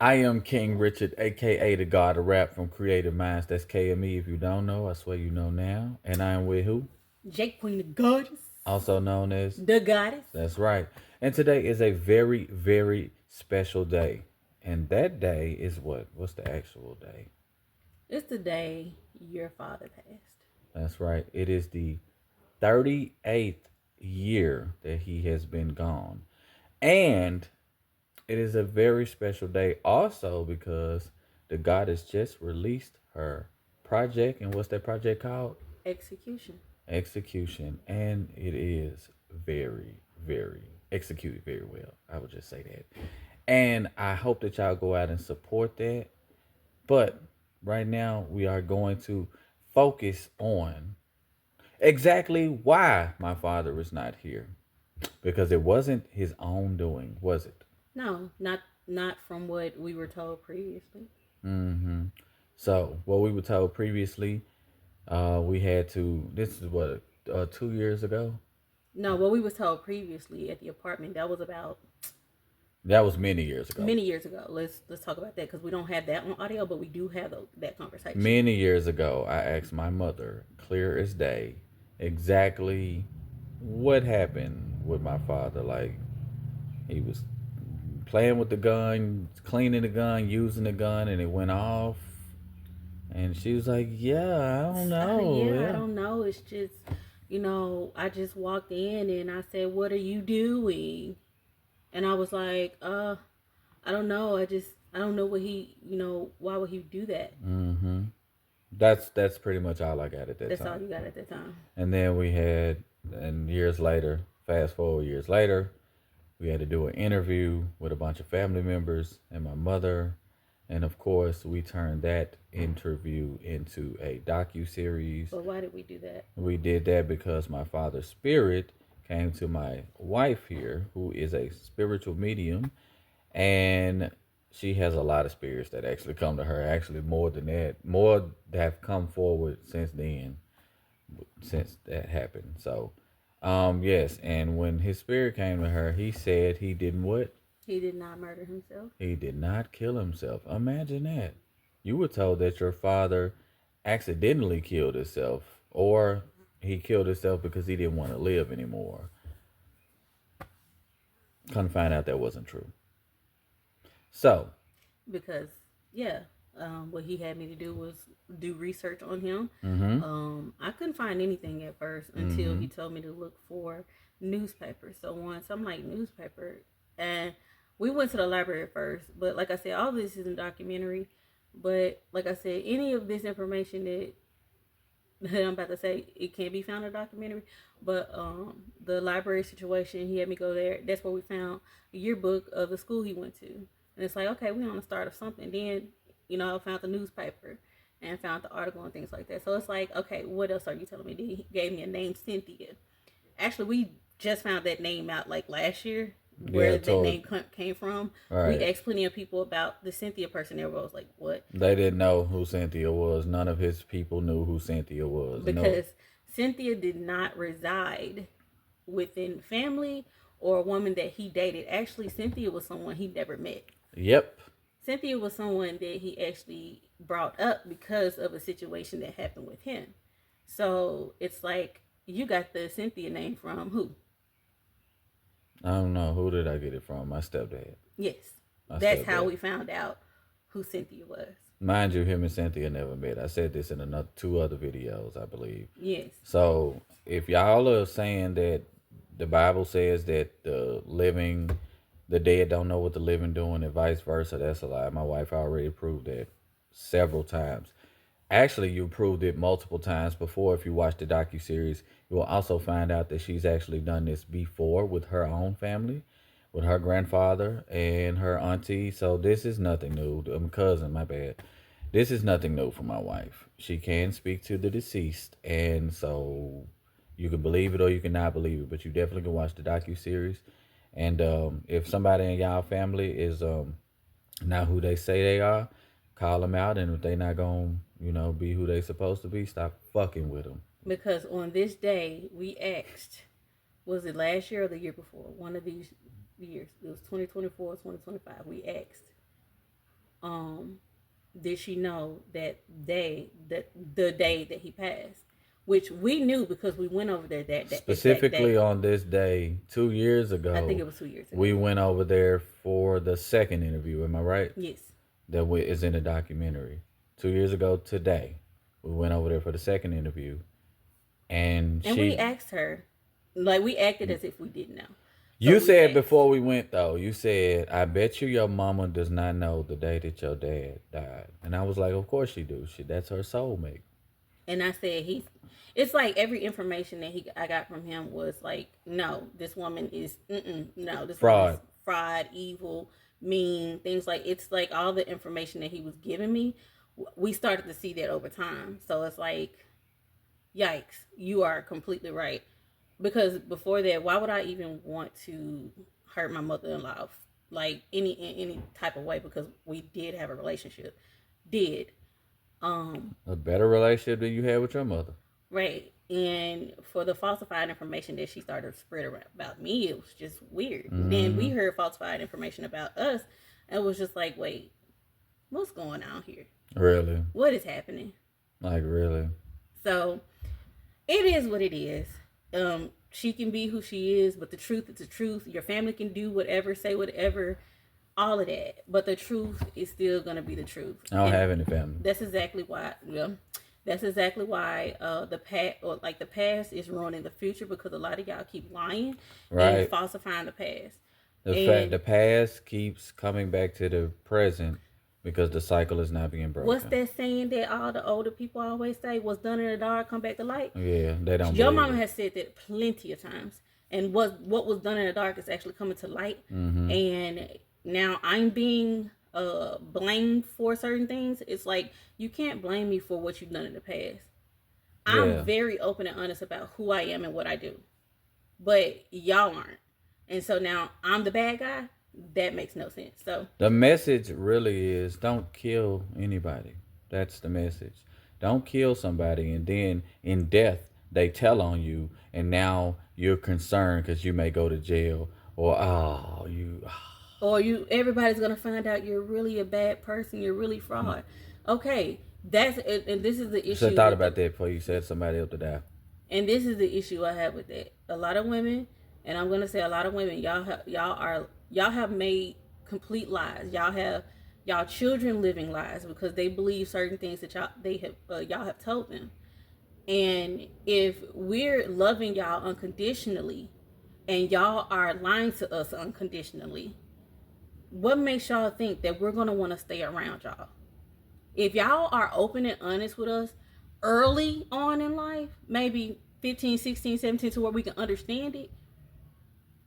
I am King Richard, aka the God of Rap from Creative Minds. That's KME. If you don't know, I swear you know now. And I am with who? Jake Queen, the goddess. Also known as. The goddess. That's right. And today is a very, very special day. And that day is what? What's the actual day? It's the day your father passed. That's right. It is the 38th year that he has been gone. And it is a very special day also because the goddess just released her project. And what's that project called? Execution. Execution. And it is very, very executed very well. I would just say that. And I hope that y'all go out and support that. But right now, we are going to focus on exactly why my father is not here. Because it wasn't his own doing, was it? No, not from what we were told previously. Mm-hmm. So what we were told previously, we had to. This is what 2 years ago. No, what we was told previously at the apartment, that was about That was many years ago. many years ago. Let's talk about that because we don't have that on audio, but we do have that conversation. Many years ago, I asked my mother, clear as day, exactly what happened with my father. Like he was playing with the gun, cleaning the gun, using the gun, and it went off. And she was like, "Yeah, I don't know. Yeah, I Yeah, don't know. It's just, I just walked in and I said, "What are you doing?" And I was like, I don't know. I don't know what why would he do that? mm-hmm. That's pretty much all I got at that That's all time. you got at the time. And then we had, and years later, fast forward years later, we had to do an interview with a bunch of family members and my mother, and of course, we turned that interview into a docu series. But why did we do that? We did that because my father's spirit came to my wife here, who is a spiritual medium, and she has a lot of spirits that actually come to her. Actually, more than that, more that have come forward since then, since that happened. So, yes, and when his spirit came to her, he said he didn't what? He did not murder himself. He did not kill himself. Imagine that. You were told that your father accidentally killed himself, or he killed himself because he didn't want to live anymore. Come to find out that wasn't true. So, Because yeah, what he had me to do was do research on him. mm-hmm, I couldn't find anything at first until mm-hmm, he told me to look for newspapers. So once I'm like newspaper, and we went to the library first. But like I said, all this is a documentary. But like I said, any of this information that I'm about to say, it can't be found in a documentary. But the library situation, he had me go there. That's where we found a yearbook of the school he went to, and it's like, okay, we on the start of something. Then I found the newspaper and found the article and things like that. So it's like, okay, what else are you telling me? He gave me a name, Cynthia. Actually, we just found that name out like last year, yeah, where that told, name came from. all We right. asked plenty of people about the Cynthia person. Everyone was like, what? They didn't know who Cynthia was. None of his people knew who Cynthia was. No. Because Cynthia did not reside within family or a woman that he dated. Actually, Cynthia was someone he never met. Yep. Cynthia was someone that he actually brought up because of a situation that happened with him. So it's like, you got the Cynthia name from who? I don't know. Who did I get it from? My stepdad. Yes. My That's how stepdad. we found out who Cynthia was. Mind you, him and Cynthia never met. I said this in another two other videos, I believe. Yes. So if y'all are saying that the Bible says that the dead don't know what the living doing, and vice versa, that's a lie. My wife already proved that several times. Actually, you proved it multiple times before. If you watch the docu series, you will also find out that she's actually done this before with her own family, with her grandfather and her auntie. So this is nothing new. Cousin, my bad. This is nothing new for my wife. She can speak to the deceased, and so you can believe it or you cannot believe it. But you definitely can watch the docu series. And if somebody in y'all family is not who they say they are, call them out. And if they not gonna, be who they supposed to be, stop fucking with them. Because on this day, we asked, was it last year or the year before? One of these years. It was 2024, 2025. We asked, um did she know that the day that he passed, which we knew because we went over there that exact Specifically day. on this day, 2 years I think ago, it was 2 years we ago. went over there for the second interview. Am I right? Yes. Is in the documentary. 2 years ago today, we went over there for the second interview, and And we she. asked her, like we acted as if we didn't know. So You we said asked, before we went though. You said, "I bet you your mama does not know the day that your dad died," and I was like, "Of course she do. That's her soulmate." and I said he's. It's like every information that I got from him was like, no, this woman is, no, this woman is Fraud. fraud, evil, mean, things like. It's like all the information that he was giving me. We started to see that over time. So it's like, yikes, you are completely right. Because before that, why would I even want to hurt my mother-in-law, like any type of way? Because we did have a relationship, did A better relationship than you had with your mother. right? And for the falsified information that she started to spread around about me, it was just weird. And then we Mm-hmm. heard falsified information about us, and it was just like, wait, what's going on here? Really? What is happening? Like really? So it is what it is. She can be who she is, but the truth is the truth. Your family can do whatever, say whatever, all of that, but the truth is still gonna be the truth. I don't And have any family. that's exactly why. Well, that's exactly why the past, or like the past, is ruining the future because a lot of y'all keep lying and Right. falsifying the past. The And past keeps coming back to the present because the cycle is not being what's broken. that saying that all the older people always say? What's done in the dark come back to light. Yeah, they don't Your believe mama it. has said that plenty of times. And what was done in the dark is actually coming to light. Mm-hmm. And now I'm being blamed for certain things. It's like you can't blame me for what you've done in the past. I'm Yeah. very open and honest about who I am and what I do. But y'all aren't. And so now I'm the bad guy. That makes no sense. So The message really is don't kill anybody. That's the message. Don't kill somebody and then in death they tell on you and now you're concerned because you may go to jail or oh you or everybody's gonna find out you're really a bad person, you're really fraud. Okay, that's and this is the should have issue thought with about the that before you said somebody else to die. and this is the issue I have with that. A lot of women, and I'm gonna say a lot of women, y'all have made complete lies. Y'all children living lies because they believe certain things that y'all have told them. And if we're loving y'all unconditionally and y'all are lying to us unconditionally, what makes y'all think that we're gonna want to stay around y'all? If y'all are open and honest with us early on in life, maybe 15, 16, 17, to where we can understand it,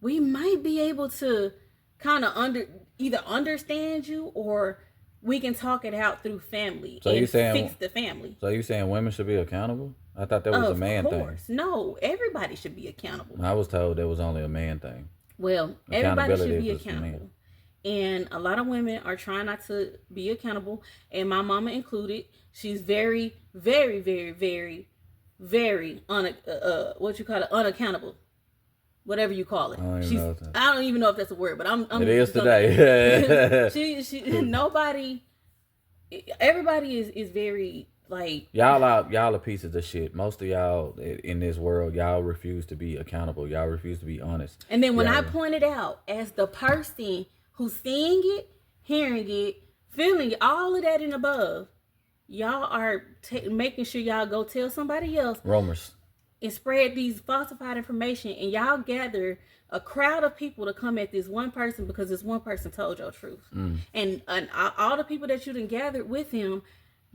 we might be able to kind of either understand you or we can talk it out through family So you and fix saying the family. so you saying women should be accountable? I thought that was a Of man thing. course. No, everybody should be accountable. I was told that was only a man thing. Well, everybody should Accountability be was for men. accountable. And a lot of women are trying not to be accountable, and my mama included. She's very, very, very, very, very what you call it, unaccountable, whatever you call it. I don't even know if that. I don't even know if that's a word, but I'm It is gonna, today. she nobody, everybody is very like, Y'all are pieces of shit. Most of y'all in this world, y'all refuse to be accountable. Y'all refuse to be honest. and then when I Y'all, pointed out as the person who's seeing it, hearing it, feeling it, all of that and above, y'all are making sure y'all go tell somebody else rumors. and spread these falsified information, and y'all gather a crowd of people to come at this one person because this one person told your truth. And all the people that you done gathered with him,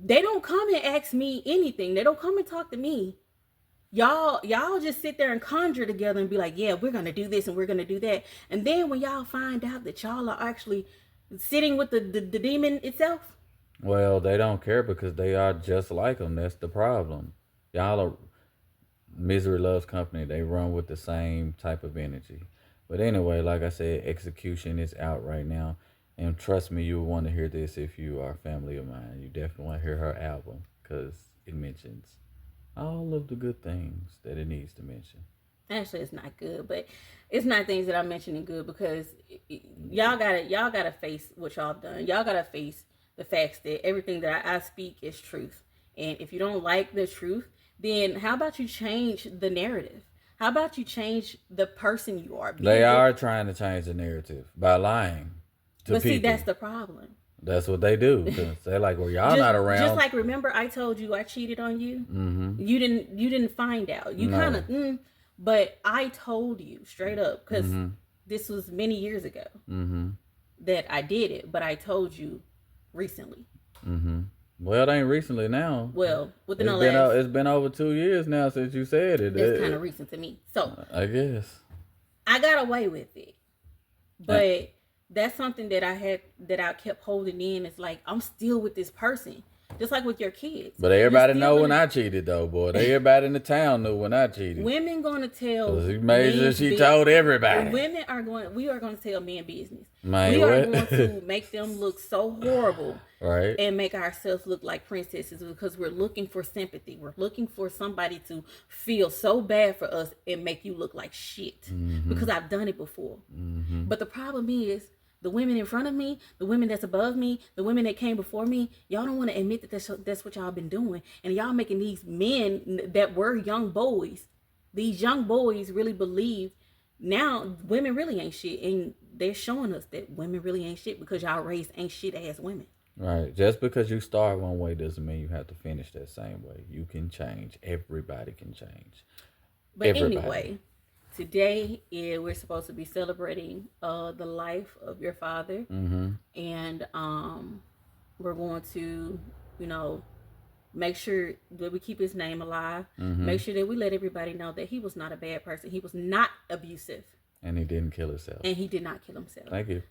they don't come and ask me anything. They don't come and talk to me. Y'all just sit there and conjure together and be like, yeah, we're gonna do this and we're gonna do that. And then when y'all find out that y'all are actually sitting with the demon itself, Well, they don't care because they are just like them. That's the problem. Y'all are misery loves company. They run with the same type of energy. But anyway, like I said, execution is out right now. And trust me, you will want to hear this if you are family of mine. You definitely want to hear her album because it mentions all of the good things that it needs to mention. actually it's not good, but it's not things that I'm mentioning good because y'all gotta face what y'all done. Y'all gotta face the facts that everything that I speak is truth. And if you don't like the truth, then how about you change the narrative? How about you change the person you are? They are trying to change the narrative by lying to but people. See, that's the problem. That's what they do. They're like, well, y'all not around. Just like, remember I told you I cheated on you? Mm-hmm. You didn't find out. You kind of, but I told you straight up, because this was many years ago that I did it, but I told you recently. Well, it ain't recently now. Well, within it's been over 2 years now since you said it. It's kind of recent to me. So I guess I got away with it, but that's something that I kept holding in. It's like, I'm still with this person, just like with your kids. But everybody know when I cheated, though, boy. Everybody in the town knew when I cheated. Women gonna tell. She told everybody. We are going to tell men business. Man, we are going to make them look so horrible, right? And make ourselves look like princesses, because we're looking for sympathy. We're looking for somebody to feel so bad for us and make you look like shit. Because I've done it before. But the problem is, the women in front of me, the women that's above me, the women that came before me, y'all don't want to admit that that's what y'all been doing. And y'all making these men that were young boys, these young boys really believe now women really ain't shit. And they're showing us that women really ain't shit, because y'all raised ain't shit ass women. Right. Just because you start one way doesn't mean you have to finish that same way. You can change. Everybody can change. But anyway, today we're supposed to be celebrating the life of your father. And we're going to, make sure that we keep his name alive. Make sure that we let everybody know that he was not a bad person. He was not abusive. And he didn't kill himself. And he did not kill himself. Thank you.